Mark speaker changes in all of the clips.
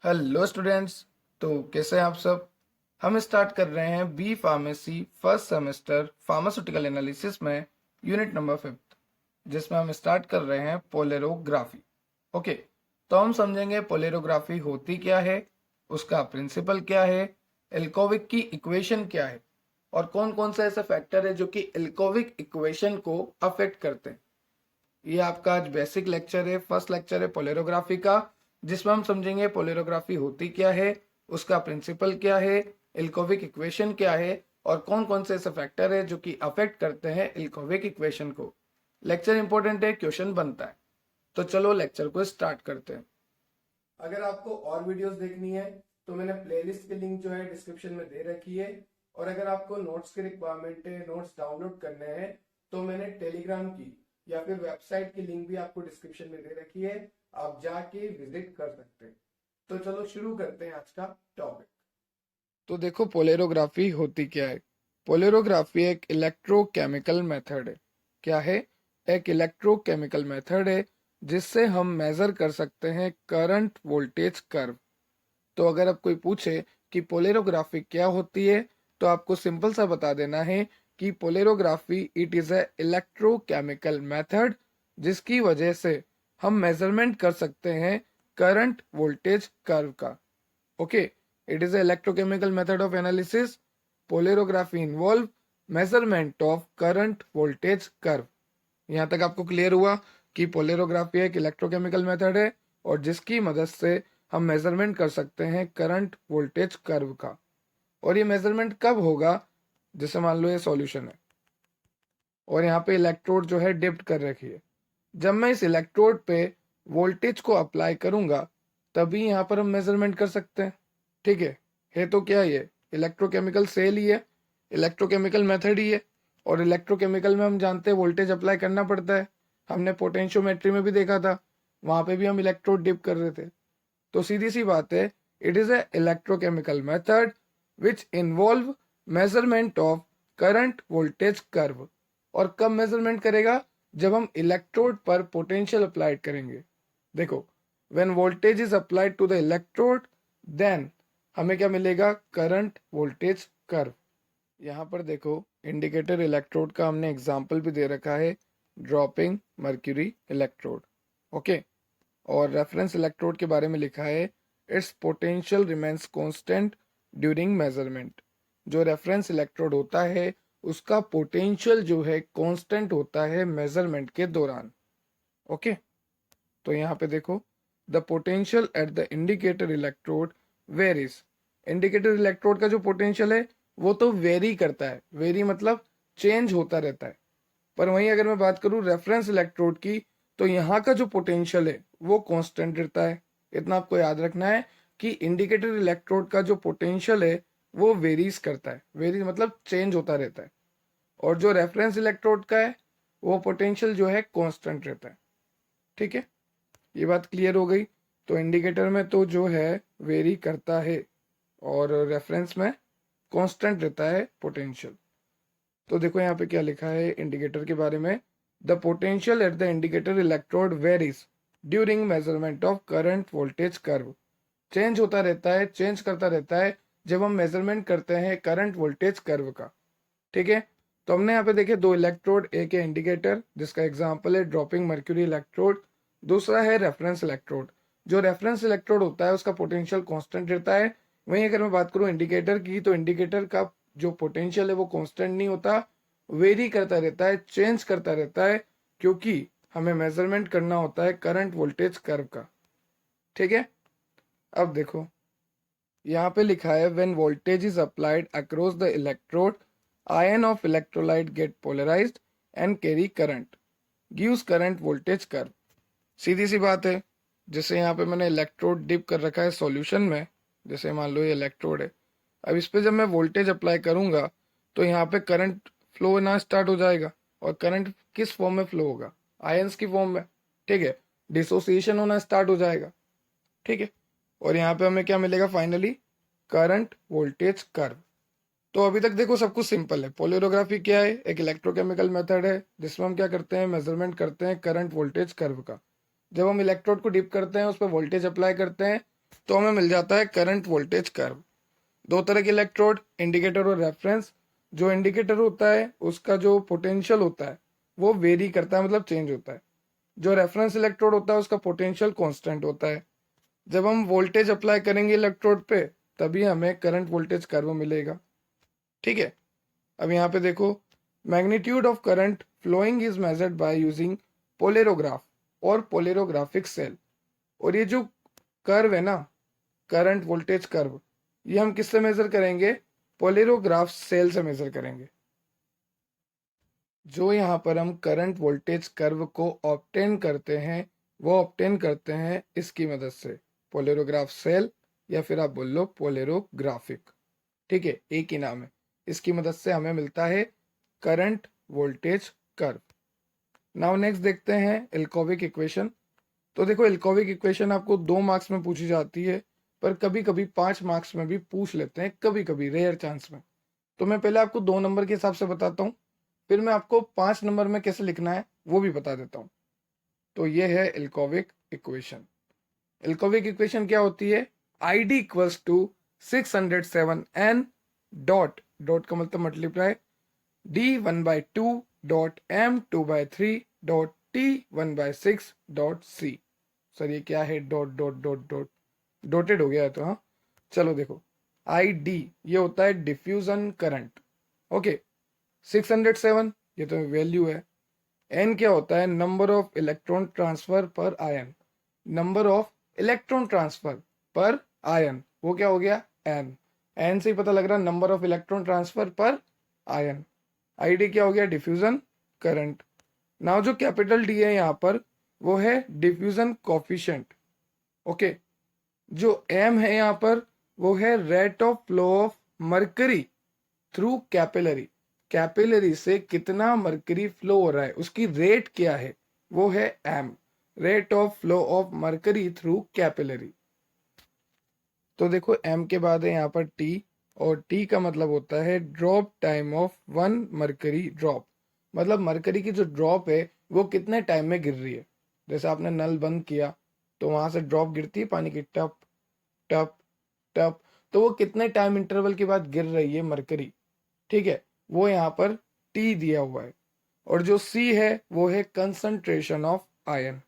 Speaker 1: Hello students. तो कैसे हैं आप सब। हम स्टार्ट कर रहे हैं B pharmacy first semester pharmaceutical analysis में यूनिट नंबर 5, जिसमें हम स्टार्ट कर रहे हैं पोलेरोग्राफी। ओके, तो हम समझेंगे पोलेरोग्राफी होती क्या है, उसका प्रिंसिपल क्या है, एल्कोविक की इक्वेशन क्या है, और कौन कौन से ऐसे फैक्टर है जो कि एल्कोविक इक्वेशन को अफेक्ट करते हैं। ये आपका आज बेसिक लेक्चर है, फर्स्ट लेक्चर है पोलेरोग्राफी का, जिसमें हम समझेंगे पोलेरोग्राफी होती क्या है, उसका प्रिंसिपल क्या है, एल्कोविक इक्वेशन क्या है, और कौन कौन से ऐसे फैक्टर है जो कि अफेक्ट करते हैं एल्कोविक इक्वेशन को। लेक्चर इंपॉर्टेंट है, क्वेश्चन बनता है। तो चलो लेक्चर को स्टार्ट करते हैं। अगर आपको और वीडियोस देखनी है तो मैंने प्लेलिस्ट की लिंक जो है डिस्क्रिप्शन में दे रखी है। और अगर आपको नोट्स की रिक्वायरमेंट है, नोट्स डाउनलोड करने हैं, तो मैंने टेलीग्राम की या फिर वेबसाइट की लिंक भी आपको डिस्क्रिप्शन में दे रखी है। आप जाके विजिट कर सकते हैं। तो चलो शुरू करते हैं आज का टॉपिक। तो देखो पोलेरोग्राफी होती क्या है। पोलेरोग्राफी एक इलेक्ट्रोकेमिकल मेथड है। क्या है? एक इलेक्ट्रोकेमिकल मेथड है जिससे हम मेजर कर सकते हैं करंट वोल्टेज कर्व। तो अगर अब कोई पूछे कि पोलेरोग्राफी क्या होती है, तो आपको सिंपल सा बता देना है कि polarography it is a electrochemical method जिसकी वजह से हम मेजरमेंट कर सकते हैं करंट वोल्टेज कर्व का। Okay, it is a electrochemical method of analysis. Polarography involve measurement of current voltage curve. यहाँ तक आपको क्लियर हुआ कि पोलेरोग्राफी एक इलेक्ट्रोकेमिकल मेथड है और जिसकी मदद से हम मेजरमेंट कर सकते हैं करंट वोल्टेज कर्व का। और ये मेजरमेंट कब होगा? जैसे मान लो ये सॉल्यूशन है और यहाँ पे इलेक्ट्रोड जो है डिप्ट कर रखी है। जब मैं इस इलेक्ट्रोड पे वोल्टेज को अप्लाई करूंगा तभी यहाँ पर हम मेजरमेंट कर सकते हैं। ठीक है तो क्या ये इलेक्ट्रोकेमिकल सेल ही है, इलेक्ट्रोकेमिकल मेथड ही है। और इलेक्ट्रोकेमिकल में हम जानते हैं वोल्टेज अप्लाई करना पड़ता है। हमने पोटेंशियोमेट्री में भी देखा था, वहां पे भी हम इलेक्ट्रोड डिप कर रहे थे। तो सीधी सी बात है, it is a electrochemical method which involve measurement of current voltage curve. और कब मेजरमेंट करेगा? जब हम इलेक्ट्रोड पर पोटेंशियल अप्लाइड करेंगे। देखो, when voltage is applied to the electrode then हमें क्या मिलेगा? Current voltage curve. यहाँ पर देखो इंडिकेटर इलेक्ट्रोड का हमने एग्जाम्पल भी दे रखा है, ड्रॉपिंग मर्क्यूरी इलेक्ट्रोड। ओके, और रेफरेंस इलेक्ट्रोड के बारे में लिखा है it's potential remains constant during measurement. जो रेफरेंस इलेक्ट्रोड होता है उसका पोटेंशियल जो है कांस्टेंट होता है मेजरमेंट के दौरान। ओके, तो यहाँ पे देखो the potential at the indicator electrode varies. Indicator electrode का जो पोटेंशियल है वो तो वेरी करता है, वेरी मतलब चेंज होता रहता है। पर वहीं अगर मैं बात करूं रेफरेंस इलेक्ट्रोड की, तो यहाँ का जो पोटेंशियल है वो कांस्टेंट रहता है। इतना आपको याद रखना है कि इंडिकेटर इलेक्ट्रोड का जो पोटेंशियल है वो वेरीज करता है, वेरीज मतलब चेंज होता रहता है। और जो रेफरेंस इलेक्ट्रोड का है वो पोटेंशियल जो है कांस्टेंट रहता है। ठीक है, ये बात क्लियर हो गई। तो इंडिकेटर में तो जो है वेरी करता है और रेफरेंस में कांस्टेंट रहता है पोटेंशियल। तो देखो यहाँ पे क्या लिखा है इंडिकेटर के बारे में, the potential at the indicator electrode varies during measurement of current voltage curve. Change होता रहता है, चेंज करता रहता है जब हम मेजरमेंट करते हैं करंट वोल्टेज कर्व का। ठीक है, तो हमने यहाँ पे देखे दो इलेक्ट्रोड, एक है इंडिकेटर जिसका एग्जाम्पल है ड्रॉपिंग मर्क्यूरी इलेक्ट्रोड, दूसरा है रेफरेंस इलेक्ट्रोड। जो रेफरेंस इलेक्ट्रोड होता है उसका पोटेंशियल कांस्टेंट रहता है। वहीं अगर मैं बात करूं इंडिकेटर की, तो इंडिकेटर का जो पोटेंशियल है वो कांस्टेंट नहीं होता, वेरी करता रहता है, चेंज करता रहता है, क्योंकि हमें मेजरमेंट करना होता है करंट वोल्टेज कर्व का। ठीक है, अब देखो यहाँ पे लिखा है when voltage is applied across the electrode ion of electrolyte get polarised and carry current gives current voltage curve. सीधी सी बात है, जैसे यहाँ पे मैंने इलेक्ट्रोड डिप कर रखा है सॉल्यूशन में, जैसे मान लो ये इलेक्ट्रोड है। अब इस पे जब मैं वोल्टेज अप्लाई करूंगा तो यहाँ पे करंट फ्लो होना स्टार्ट हो जाएगा। और करंट किस फॉर्म में फ्लो होगा? आयंस की फॉर्म में। ठीक है, डिसोसिएशन होना स्टार्ट हो जाएगा। ठीक है, और यहाँ पे हमें क्या मिलेगा फाइनली? Current voltage curve. तो अभी तक देखो सब कुछ सिंपल है। पोलरियोग्राफी क्या है? एक इलेक्ट्रोकेमिकल मेथड है जिसमें हम क्या करते हैं? मेजरमेंट करते हैं करंट वोल्टेज कर्व का। जब हम इलेक्ट्रोड को डिप करते हैं, उस पर वोल्टेज अप्लाई करते हैं, तो हमें मिल जाता है करंट वोल्टेज कर्व। दो तरह के इलेक्ट्रोड, इंडिकेटर और रेफरेंस। जो इंडिकेटर होता है उसका जो पोटेंशियल होता है वो वेरी करता है, मतलब चेंज होता है। जो रेफरेंस इलेक्ट्रोड होता है उसका पोटेंशियल कांस्टेंट होता है। जब हम वोल्टेज अप्लाई करेंगे इलेक्ट्रोड पे तभी हमें करंट वोल्टेज कर्व मिलेगा। ठीक है, अब यहाँ पे देखो, magnitude of current flowing is measured by using polarograph और पोलेरोग्राफिक सेल। और ये जो कर्व है ना, करंट वोल्टेज कर्व, ये हम किससे मेजर करेंगे? पोलेरोग्राफ सेल से मेजर करेंगे। जो यहाँ पर हम करंट वोल्टेज कर्व को ऑब्टेन करते हैं वो ऑब्टेन करते हैं इसकी मदद से, पोलेरोग्राफ सेल, या फिर आप बोल लो पोलेरोग्राफिक। ठीक है, एक ही नाम है। इसकी मदद से हमें मिलता है current voltage curve. Now next देखते हैं एल्कोविक इक्वेशन। तो देखो, एल्कोविक इक्वेशन आपको 2 मार्क्स में पूछी जाती है, पर कभी कभी 5 मार्क्स में भी पूछ लेते हैं, कभी कभी रेयर चांस में। तो मैं पहले आपको 2 नंबर के हिसाब से बताता हूँ, फिर मैं आपको 5 नंबर में कैसे लिखना है वो भी बता देता हूँ। तो ये है एल्कोविक इक्वेशन। एल्कोविक इक्वेशन क्या होती है? I D equals to 607 n dot, dot का मतलब multiply, d1/2 dot m2/3 dot t1/6 dot c। Sir ये क्या है? Dot dot dot dot, dotted हो गया है तो हाँ। चलो देखो, आई डी ये होता है डिफ्यूजन करंट। ओके, 607 ये तो वैल्यू है। एन क्या होता है? नंबर ऑफ इलेक्ट्रॉन ट्रांसफर पर ion. Number of electron transfer पर आयन, वो क्या हो गया? एन। एन से ही पता लग रहा है नंबर ऑफ इलेक्ट्रॉन ट्रांसफर पर आयन। आईडी क्या हो गया? Diffusion current. नाउ जो कैपिटल डी है यहाँ पर वो है डिफ्यूजन कोफिशिएंट। ओके, जो एम है यहाँ पर वो है rate of flow of mercury through capillary. Capillary से कितना मरकरी फ्लो हो रहा है उसकी रेट क्या है, वो है M, rate of flow of mercury through capillary. तो देखो, एम के बाद है यहाँ पर टी, और टी का मतलब होता है drop time of 1 mercury drop. मतलब मरकरी की जो ड्रॉप है वो कितने टाइम में गिर रही है। जैसे आपने नल बंद किया तो वहां से ड्रॉप गिरती है पानी की, टप टप टप, तो वो कितने टाइम इंटरवल के बाद गिर रही है मरकरी। ठीक है, वो यहाँ पर टी दिया हुआ है। और जो सी है वो है कंसंट्रेशन ऑफ आयन।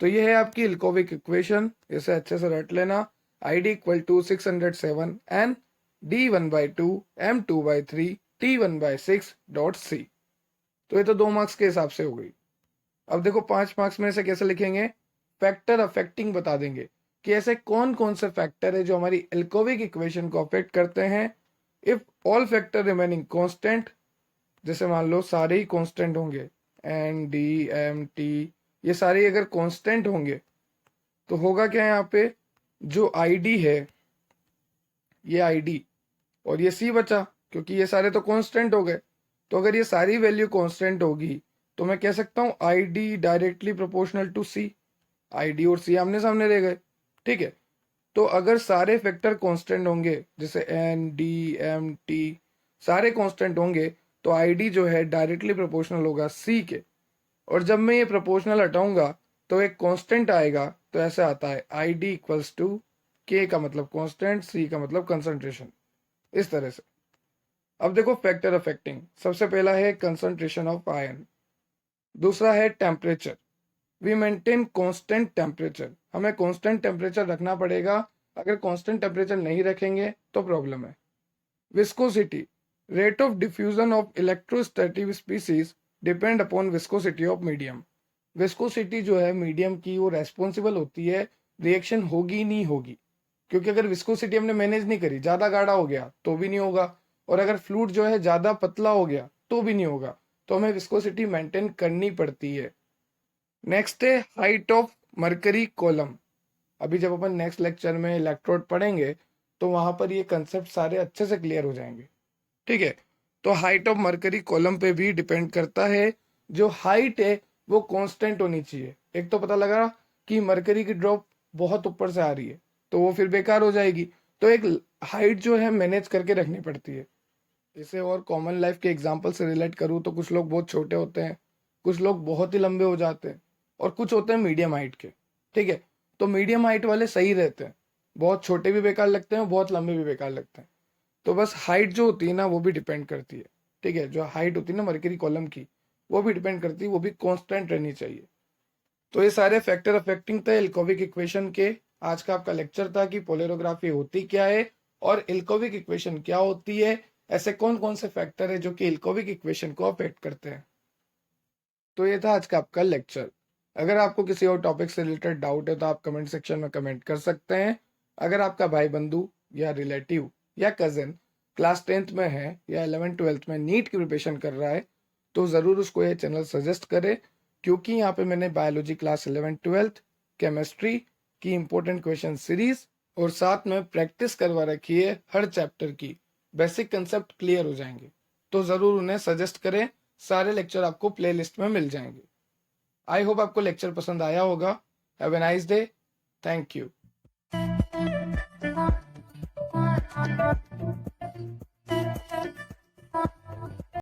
Speaker 1: तो ये है आपकी इल्कोविक इक्वेशन, इसे अच्छे से रट लेना। I D equal to 607 N d1/2 m2/3 t1/6 dot C. तो ये तो 2 मार्क्स के हिसाब से हो गई। अब देखो 5 मार्क्स में से कैसे लिखेंगे? फैक्टर अफेक्टिंग बता देंगे कि ऐसे कौन कौन से फैक्टर है जो हमारी एल्कोविक इक्वेशन को अफेक्ट करते हैं। If all factor remaining constant, जैसे मान लो सारे ही कांस्टेंट होंगे, एन डी एम टी, ये सारे अगर कांस्टेंट होंगे तो होगा क्या यहाँ पे? जो आईडी है, ये आईडी और ये सी बचा, क्योंकि ये सारे तो कांस्टेंट हो गए। तो अगर ये सारी वैल्यू कांस्टेंट होगी तो मैं कह सकता हूँ I D directly proportional to C. I D और सी आमने सामने रह गए। ठीक है, तो अगर सारे फैक्टर कांस्टेंट होंगे, जैसे एन डी एम टी सारे कांस्टेंट होंगे, तो आई डी जो है डायरेक्टली प्रोपोर्शनल होगा सी के। और जब मैं ये प्रोपोर्शनल हटाऊंगा तो एक कांस्टेंट आएगा, तो ऐसे आता है आई डी इक्वल्स टू के का मतलब कांस्टेंट, सी का मतलब कंसंट्रेशन, इस तरह से। अब देखो फैक्टर अफेक्टिंग, सबसे पहला है कंसंट्रेशन ऑफ आयन, दूसरा है temperature. We maintain constant temperature, हमें कांस्टेंट टेम्परेचर रखना पड़ेगा। अगर कांस्टेंट टेम्परेचर नहीं रखेंगे तो प्रॉब्लम है। Viscosity, rate of diffusion of electrostatic species depend upon viscosity of medium. Viscosity जो है मीडियम की वो रेस्पॉन्सिबल होती है रिएक्शन होगी नहीं होगी। क्योंकि अगर विस्कोसिटी हमने मैनेज नहीं करी, ज्यादा गाढ़ा हो गया तो भी नहीं होगा, और अगर फ्लूइड जो है ज्यादा पतला हो गया तो भी नहीं होगा। तो हमें विस्कोसिटी मेंटेन करनी पड़ती है। नेक्स्ट है हाइट ऑफ मरकरी कॉलम। अभी जब अपन नेक्स्ट लेक्चर में इलेक्ट्रोड पढ़ेंगे तो वहां पर ये कंसेप्ट सारे अच्छे से क्लियर हो जाएंगे। ठीक है, तो हाइट ऑफ मरकरी कॉलम पे भी डिपेंड करता है। जो हाइट है वो कांस्टेंट होनी चाहिए। एक तो पता लगा कि मरकरी की ड्रॉप बहुत ऊपर से आ रही है तो वो फिर बेकार हो जाएगी, तो एक हाइट जो है मैनेज करके रखनी पड़ती है। इसे और कॉमन लाइफ के एग्जाम्पल से रिलेट करूँ तो कुछ लोग बहुत छोटे होते हैं, कुछ लोग बहुत ही लंबे हो जाते हैं, और कुछ होते हैं मीडियम हाइट के। ठीक है, तो मीडियम हाइट वाले सही रहते हैं, बहुत छोटे भी बेकार लगते हैं, बहुत लंबे भी बेकार लगते हैं। तो बस हाइट जो होती है ना वो भी डिपेंड करती है, ठीक है, जो हाइट होती है ना मरकरी कॉलम की वो भी डिपेंड करती है, वो भी कांस्टेंट रहनी चाहिए। तो ये सारे फैक्टर अफेक्टिंग थे इल्कोविक इक्वेशन के। आज का आपका लेक्चर था कि पोलरोग्राफी होती क्या है और इल्कोविक इक्वेशन क्या होती है, ऐसे कौन कौन से फैक्टर है जो कि इल्कोविक इक्वेशन को अफेक्ट करते हैं। तो ये था आज का आपका लेक्चर। अगर आपको किसी और टॉपिक से रिलेटेड डाउट है तो आप कमेंट सेक्शन में कमेंट कर सकते हैं। अगर आपका भाई बंधु या रिलेटिव या कजन क्लास 10th में है या 11th-12th में नीट की प्रिपरेशन कर रहा है तो ज़रूर उसको ये चैनल सजेस्ट करें, क्योंकि यहाँ पे मैंने बायोलॉजी क्लास 11th-12th, केमिस्ट्री की इंपॉर्टेंट क्वेश्चन सीरीज और साथ में प्रैक्टिस करवा रखी है हर चैप्टर की, बेसिक कंसेप्ट क्लियर हो जाएंगे। तो ज़रूर उन्हें सजेस्ट करें, सारे लेक्चर आपको प्लेलिस्ट में मिल जाएंगे। आई होप आपको लेक्चर पसंद आया होगा। Have a nice day. Thank you.